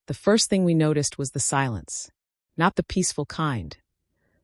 The first thing we noticed was the silence. Not the peaceful kind,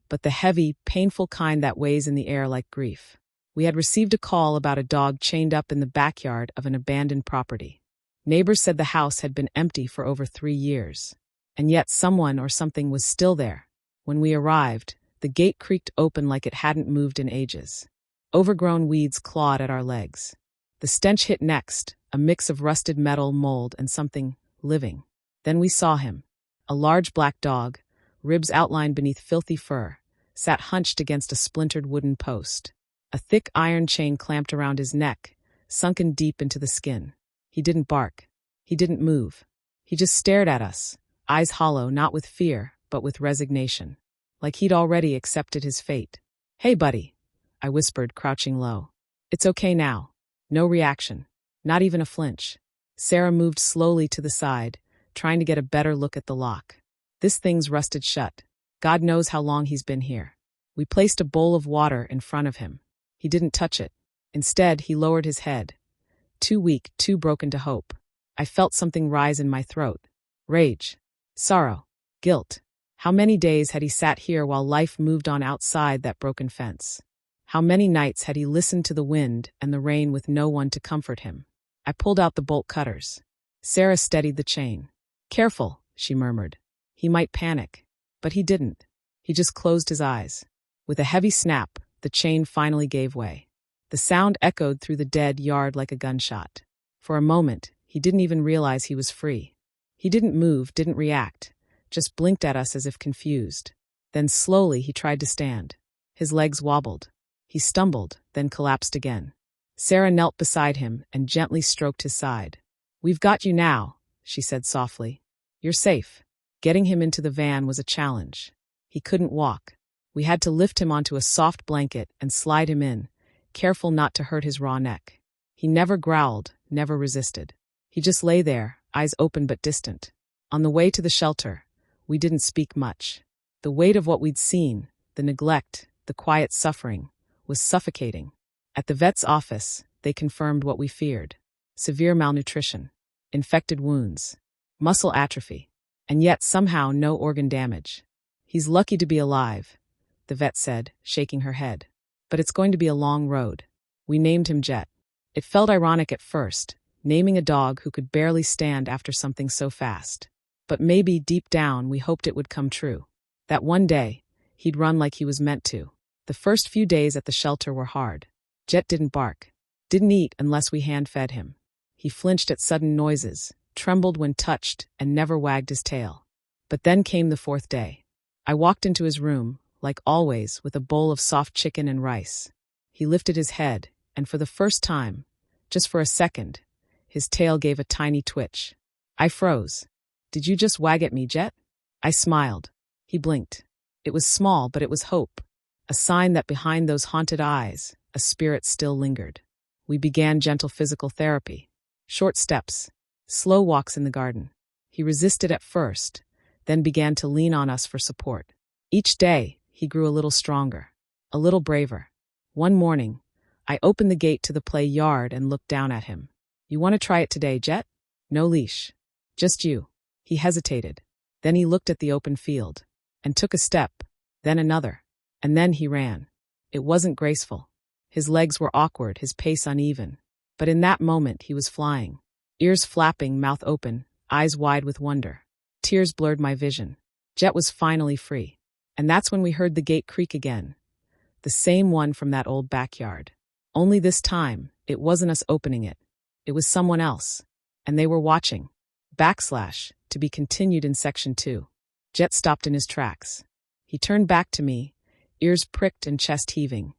but the heavy, painful kind that weighs in the air like grief. We had received a call about a dog chained up in the backyard of an abandoned property. Neighbors said the house had been empty for over 3 years. And yet someone or something was still there. When we arrived, the gate creaked open like it hadn't moved in ages. Overgrown weeds clawed at our legs. The stench hit next, a mix of rusted metal, mold, and something living. Then we saw him. A large black dog, ribs outlined beneath filthy fur, sat hunched against a splintered wooden post. A thick iron chain clamped around his neck, sunken deep into the skin. He didn't bark. He didn't move. He just stared at us, eyes hollow, not with fear, but with resignation. Like he'd already accepted his fate. "Hey, buddy," I whispered, crouching low. "It's okay now." No reaction. Not even a flinch. Sarah moved slowly to the side, trying to get a better look at the lock. "This thing's rusted shut. God knows how long he's been here." We placed a bowl of water in front of him. He didn't touch it. Instead, he lowered his head. Too weak, too broken to hope. I felt something rise in my throat. Rage. Sorrow. Guilt. How many days had he sat here while life moved on outside that broken fence? How many nights had he listened to the wind and the rain with no one to comfort him? I pulled out the bolt cutters. Sarah steadied the chain. "Careful," she murmured. "He might panic." But he didn't. He just closed his eyes. With a heavy snap, the chain finally gave way. The sound echoed through the dead yard like a gunshot. For a moment, he didn't even realize he was free. He didn't move, didn't react, just blinked at us as if confused. Then slowly he tried to stand. His legs wobbled. He stumbled, then collapsed again. Sarah knelt beside him and gently stroked his side. "We've got you now," she said softly. "You're safe." Getting him into the van was a challenge. He couldn't walk. We had to lift him onto a soft blanket and slide him in, careful not to hurt his raw neck. He never growled, never resisted. He just lay there, eyes open but distant. On the way to the shelter, we didn't speak much. The weight of what we'd seen, the neglect, the quiet suffering, was suffocating. At the vet's office, they confirmed what we feared. Severe malnutrition, infected wounds, muscle atrophy, and yet somehow no organ damage. "He's lucky to be alive," the vet said, shaking her head. "But it's going to be a long road." We named him Jet. It felt ironic at first, naming a dog who could barely stand after something so fast. But maybe deep down we hoped it would come true. That one day, he'd run like he was meant to. The first few days at the shelter were hard. Jet didn't bark, didn't eat unless we hand-fed him. He flinched at sudden noises, trembled when touched, and never wagged his tail. But then came the 4th day. I walked into his room, like always, with a bowl of soft chicken and rice. He lifted his head, and for the first time, just for a second, his tail gave a tiny twitch. I froze. "Did you just wag at me, Jet?" I smiled. He blinked. It was small, but it was hope. A sign that behind those haunted eyes, a spirit still lingered. We began gentle physical therapy. Short steps, slow walks in the garden. He resisted at first, then began to lean on us for support. Each day, he grew a little stronger, a little braver. One morning, I opened the gate to the play yard and looked down at him. "You want to try it today, Jet? No leash. Just you." He hesitated. Then he looked at the open field and took a step, then another, and then he ran. It wasn't graceful. His legs were awkward, his pace uneven. But in that moment, he was flying. Ears flapping, mouth open, eyes wide with wonder. Tears blurred my vision. Jet was finally free. And that's when we heard the gate creak again. The same one from that old backyard. Only this time, it wasn't us opening it. It was someone else. And they were watching. / to be continued in Section 2. Jet stopped in his tracks. He turned back to me, ears pricked and chest heaving,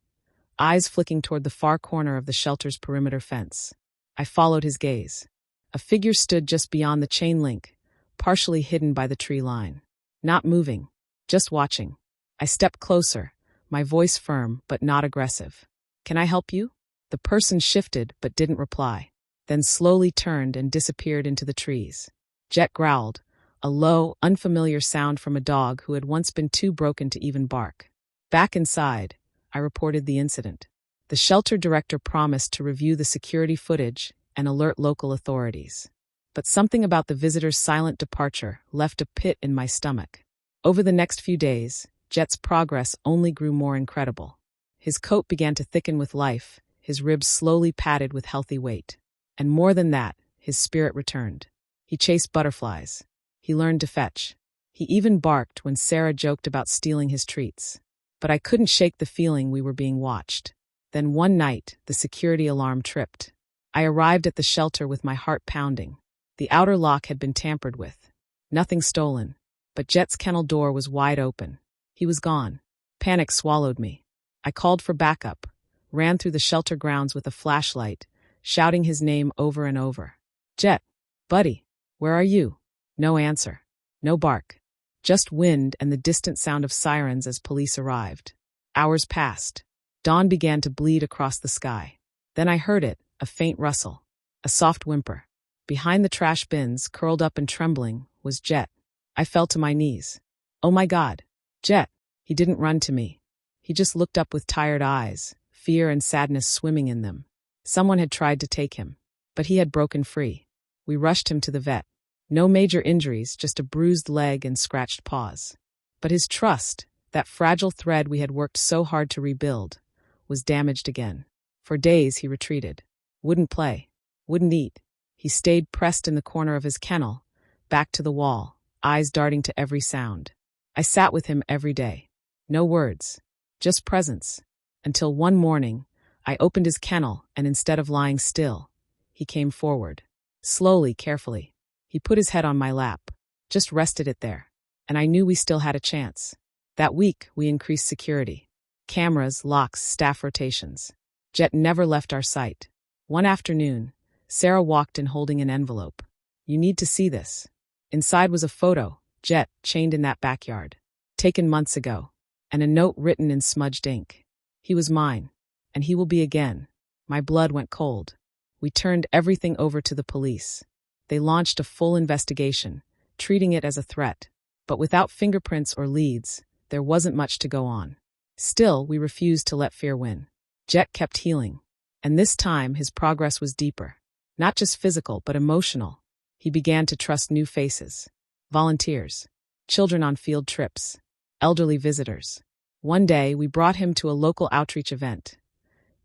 eyes flicking toward the far corner of the shelter's perimeter fence. I followed his gaze. A figure stood just beyond the chain link, partially hidden by the tree line. Not moving, just watching. I stepped closer, my voice firm but not aggressive. "Can I help you?" The person shifted but didn't reply, then slowly turned and disappeared into the trees. Jet growled, a low, unfamiliar sound from a dog who had once been too broken to even bark. Back inside, I reported the incident. The shelter director promised to review the security footage and alert local authorities. But something about the visitor's silent departure left a pit in my stomach. Over the next few days, Jet's progress only grew more incredible. His coat began to thicken with life, his ribs slowly padded with healthy weight. And more than that, his spirit returned. He chased butterflies. He learned to fetch. He even barked when Sarah joked about stealing his treats. But I couldn't shake the feeling we were being watched. Then one night, the security alarm tripped. I arrived at the shelter with my heart pounding. The outer lock had been tampered with. Nothing stolen. But Jet's kennel door was wide open. He was gone. Panic swallowed me. I called for backup, ran through the shelter grounds with a flashlight, shouting his name over and over. Jet, buddy, where are you? No answer. No bark. Just wind and the distant sound of sirens as police arrived. Hours passed. Dawn began to bleed across the sky. Then I heard it, a faint rustle, a soft whimper. Behind the trash bins, curled up and trembling, was Jet. I fell to my knees. Oh my God, Jet! He didn't run to me. He just looked up with tired eyes, fear and sadness swimming in them. Someone had tried to take him, but he had broken free. We rushed him to the vet. No major injuries, just a bruised leg and scratched paws. But his trust, that fragile thread we had worked so hard to rebuild, was damaged again. For days he retreated. Wouldn't play. Wouldn't eat. He stayed pressed in the corner of his kennel, back to the wall, eyes darting to every sound. I sat with him every day. No words, just presence. Until one morning, I opened his kennel and instead of lying still, he came forward. Slowly, carefully. He put his head on my lap, just rested it there. And I knew we still had a chance. That week, we increased security. Cameras, locks, staff rotations. Jet never left our sight. One afternoon, Sarah walked in holding an envelope. You need to see this. Inside was a photo, Jet, chained in that backyard. Taken months ago. And a note written in smudged ink. He was mine. And he will be again. My blood went cold. We turned everything over to the police. They launched a full investigation, treating it as a threat. But without fingerprints or leads, there wasn't much to go on. Still, we refused to let fear win. Jet kept healing. And this time, his progress was deeper. Not just physical, but emotional. He began to trust new faces. Volunteers. Children on field trips. Elderly visitors. One day, we brought him to a local outreach event.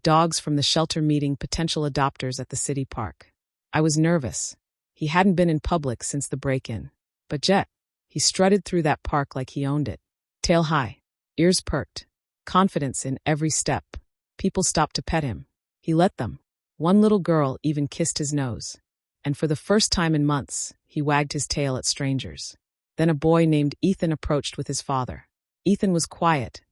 Dogs from the shelter meeting potential adopters at the city park. I was nervous. He hadn't been in public since the break-in. But Jet, he strutted through that park like he owned it. Tail high. Ears perked. Confidence in every step. People stopped to pet him. He let them. One little girl even kissed his nose. And for the first time in months, he wagged his tail at strangers. Then a boy named Ethan approached with his father. Ethan was quiet,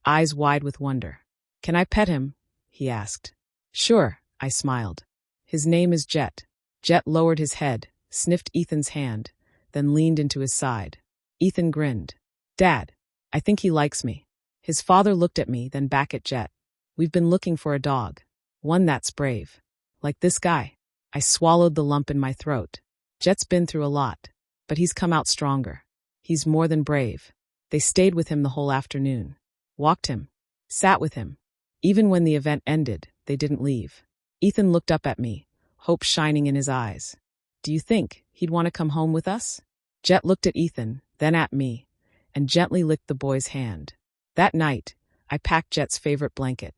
eyes wide with wonder. Can I pet him? He asked. Sure, I smiled. His name is Jet. Jet lowered his head, sniffed Ethan's hand, then leaned into his side. Ethan grinned. Dad, I think he likes me. His father looked at me, then back at Jet. We've been looking for a dog. One that's brave. Like this guy. I swallowed the lump in my throat. Jet's been through a lot, but he's come out stronger. He's more than brave. They stayed with him the whole afternoon. Walked him. Sat with him. Even when the event ended, they didn't leave. Ethan looked up at me, hope shining in his eyes. Do you think he'd want to come home with us? Jet looked at Ethan, then at me, and gently licked the boy's hand. That night, I packed Jet's favorite blanket.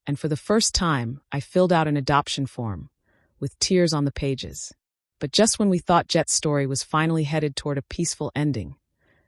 And for the first time, I filled out an adoption form, with tears on the pages. But just when we thought Jet's story was finally headed toward a peaceful ending,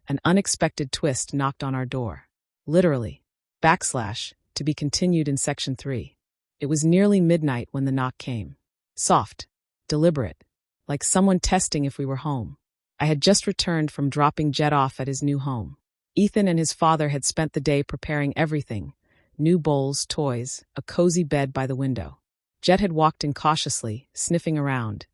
an unexpected twist knocked on our door. Literally. / to be continued in Section 3. It was nearly midnight when the knock came. Soft. Deliberate. Like someone testing if we were home. I had just returned from dropping Jet off at his new home. Ethan and his father had spent the day preparing everything. New bowls, toys, a cozy bed by the window. Jet had walked in cautiously, sniffing around,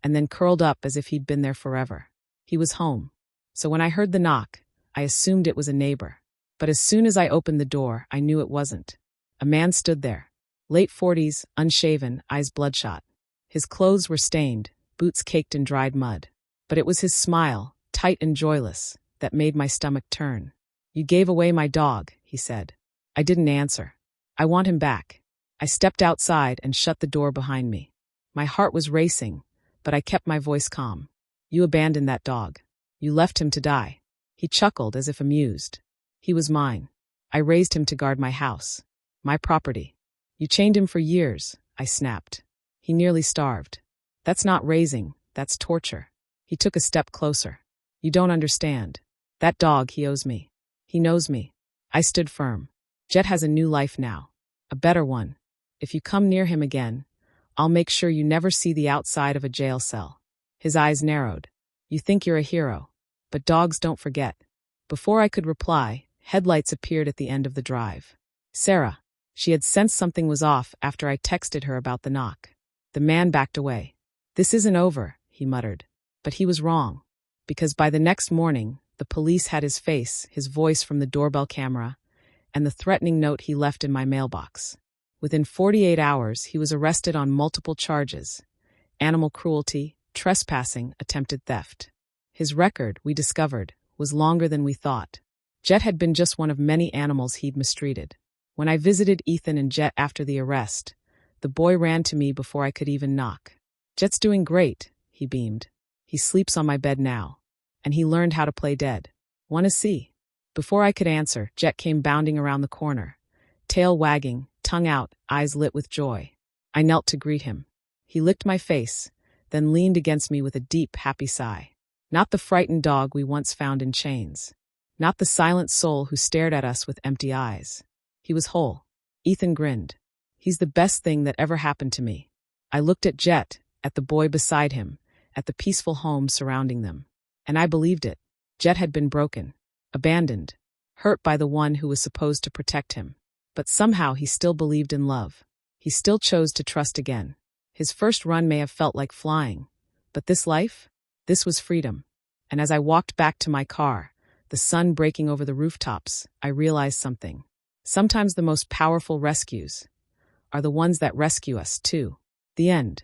and then curled up as if he'd been there forever. He was home. So when I heard the knock, I assumed it was a neighbor. But as soon as I opened the door, I knew it wasn't. A man stood there. Late 40s, unshaven, eyes bloodshot. His clothes were stained, boots caked in dried mud. But it was his smile, tight and joyless, that made my stomach turn. You gave away my dog, he said. I didn't answer. I want him back. I stepped outside and shut the door behind me. My heart was racing, but I kept my voice calm. You abandoned that dog. You left him to die. He chuckled as if amused. He was mine. I raised him to guard my house. My property. You chained him for years, I snapped. He nearly starved. That's not raising, that's torture. He took a step closer. You don't understand. That dog, he owes me. He knows me. I stood firm. Jet has a new life now. A better one. If you come near him again, I'll make sure you never see the outside of a jail cell. His eyes narrowed. You think you're a hero. But dogs don't forget. Before I could reply, headlights appeared at the end of the drive. Sarah. She had sensed something was off after I texted her about the knock. The man backed away. This isn't over, he muttered. But he was wrong. Because by the next morning, the police had his face, his voice from the doorbell camera, and the threatening note he left in my mailbox. Within 48 hours, he was arrested on multiple charges: animal cruelty, trespassing, attempted theft. His record, we discovered, was longer than we thought. Jet had been just one of many animals he'd mistreated. When I visited Ethan and Jet after the arrest, the boy ran to me before I could even knock. Jet's doing great, he beamed. He sleeps on my bed now. And he learned how to play dead. Wanna see? Before I could answer, Jet came bounding around the corner, tail wagging, tongue out, eyes lit with joy. I knelt to greet him. He licked my face, then leaned against me with a deep, happy sigh. Not the frightened dog we once found in chains. Not the silent soul who stared at us with empty eyes. He was whole. Ethan grinned. He's the best thing that ever happened to me. I looked at Jet, at the boy beside him, at the peaceful home surrounding them. And I believed it. Jet had been broken, abandoned, hurt by the one who was supposed to protect him. But somehow he still believed in love. He still chose to trust again. His first run may have felt like flying. But this life? This was freedom. And as I walked back to my car, the sun breaking over the rooftops, I realized something. Sometimes the most powerful rescues are the ones that rescue us, too. The end.